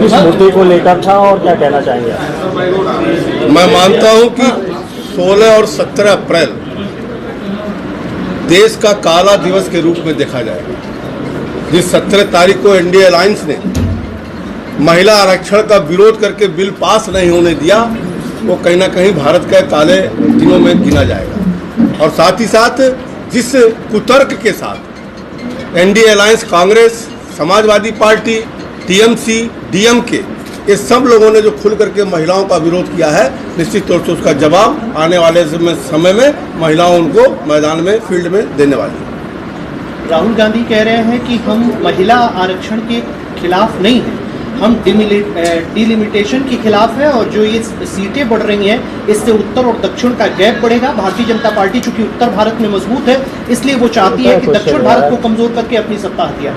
किस मुद्दे को लेकर था और क्या कहना चाहेंगे? मैं मानता हूं कि 16 और 17 अप्रैल देश का काला दिवस के रूप में देखा जाएगा। जिस 17 तारीख को एनडीए अलायंस ने महिला आरक्षण का विरोध करके बिल पास नहीं होने दिया, वो कहीं ना कहीं भारत के काले दिनों में गिना जाएगा। और साथ ही साथ जिस कुतर्क के साथ NDA alliance, Congress, Samajwadi party, TMC, DMK, ये सब लोगों ने जो खुल करके महिलाओं का विरोध किया है, निश्चित तौर से उसका जवाब आने वाले समय में महिलाओं उनको मैदान में, फील्ड में देने वाली है। राहुल गांधी कह रहे हैं कि हम महिला आरक्षण के खिलाफ नहीं हैं, हम डिलिमिटेशन के खिलाफ है, और जो ये सीटें बढ़ रही हैं इससे उत्तर और दक्षिण का गैप बढ़ेगा। भारतीय जनता पार्टी चूंकि उत्तर भारत में मजबूत है, इसलिए वो चाहती है कि दक्षिण भारत को कमजोर करके अपनी सत्ता हथियार।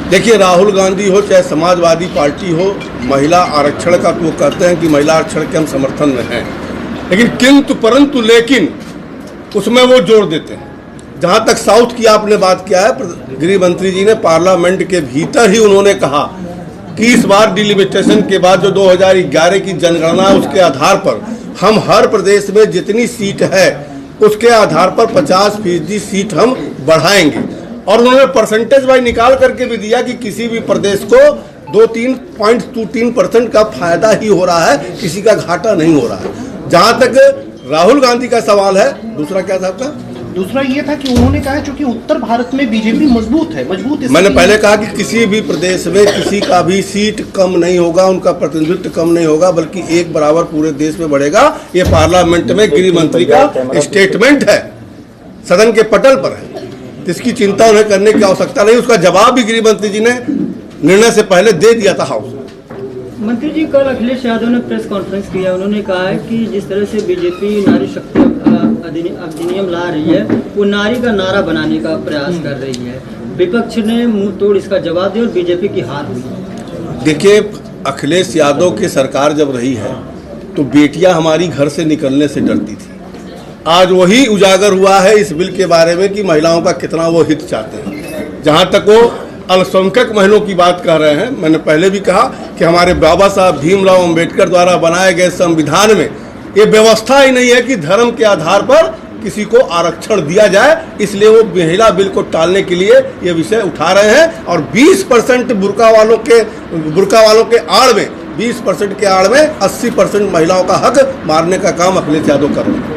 देखिए, राहुल गांधी हो चाहे समाजवादी पार्टी हो, महिला आरक्षण का वो कहते हैं कि महिला आरक्षण के हम समर्थन में हैं, लेकिन किंतु परंतु लेकिन उसमें वो जोड़ देते हैं। जहाँ तक साउथ की आपने बात किया है, गृह मंत्री जी ने पार्लियामेंट के भीतर ही उन्होंने कहा कि इस बार डिलिमिटेशन के बाद जो 2011 की जनगणना, उसके आधार पर हम हर प्रदेश में जितनी सीट है उसके आधार पर 50% सीट हम बढ़ाएंगे। और उन्होंने परसेंटेज वाइज निकाल करके भी दिया कि किसी भी प्रदेश को 2-3.23% का फायदा ही हो रहा है, किसी का घाटा नहीं हो रहा है। जहाँ तक राहुल गांधी का सवाल है, दूसरा क्या था आपका? दूसरा ये था कि उन्होंने कहा चूंकि उत्तर भारत में बीजेपी मजबूत है, मैंने पहले कहा कि किसी भी प्रदेश में किसी का भी सीट कम नहीं होगा, उनका प्रतिनिधित्व कम नहीं होगा, बल्कि एक बराबर पूरे देश में बढ़ेगा। ये पार्लियामेंट में गृह मंत्री का स्टेटमेंट है, सदन के पटल पर है, इसकी चिंता उन्हें करने की आवश्यकता नहीं। उसका जवाब भी गृह मंत्री जी ने निर्णय से पहले दे दिया था हाउस में। मंत्री जी, कल अखिलेश यादव ने प्रेस कॉन्फ्रेंस किया, उन्होंने कहा है कि जिस तरह से बीजेपी नारी शक्ति अधिनियम ला रही है, वो नारी का नारा बनाने का प्रयास कर रही है। विपक्ष ने मुंह तोड़ इसका जवाब दिया और बीजेपी की हार हुई। देखिए, अखिलेश यादव की सरकार जब रही है तो बेटियां हमारी घर से निकलने से डरती थी। आज वही उजागर हुआ है इस बिल के बारे में कि महिलाओं का कितना वो हित चाहते हैं। जहाँ तक वो अल्पसंख्यक महिलाओं की बात कर रहे हैं, मैंने पहले भी कहा कि हमारे बाबा साहब भीमराव अंबेडकर द्वारा बनाए गए संविधान में ये व्यवस्था ही नहीं है कि धर्म के आधार पर किसी को आरक्षण दिया जाए, इसलिए वो महिला बिल को टालने के लिए ये विषय उठा रहे हैं। और 20% बुर्का वालों के आड़ में, 20% के आड़ में 80% महिलाओं का हक मारने का काम अखिलेश यादव कर रहे हैं।